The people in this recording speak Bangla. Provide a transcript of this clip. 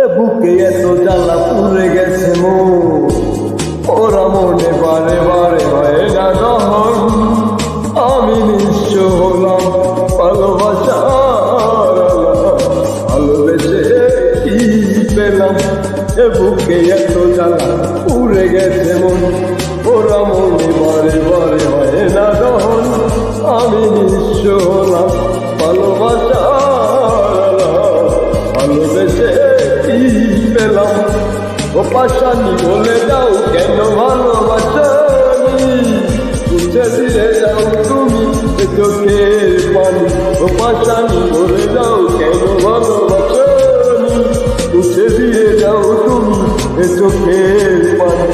এ বুকে এত জ্বালা পুড়ে গেছে মন, ওরা মনে বারে বারে হয় না দহন। আমি নিঃস্ব হলাম ভালোবাসার, ভালোবেসে কি পেলাম? এ বুকে এত জ্বালা পুড়ে গেছে মন, ওরা মনে বারে বারে হয় না দহন। আমি নিঃস্ব হলাম ভালোবাসার, ভালোবেসে কি পেলাম? ও পাশানি বলে দাও কেন ভালোবাসানি, মুছে দিয়ে যাও তুমি চোখের পানি। ও পাশানি বলে দাও কেন ভালোবাসানি, মুছে দিয়ে যাও তুমি চোখের পানি।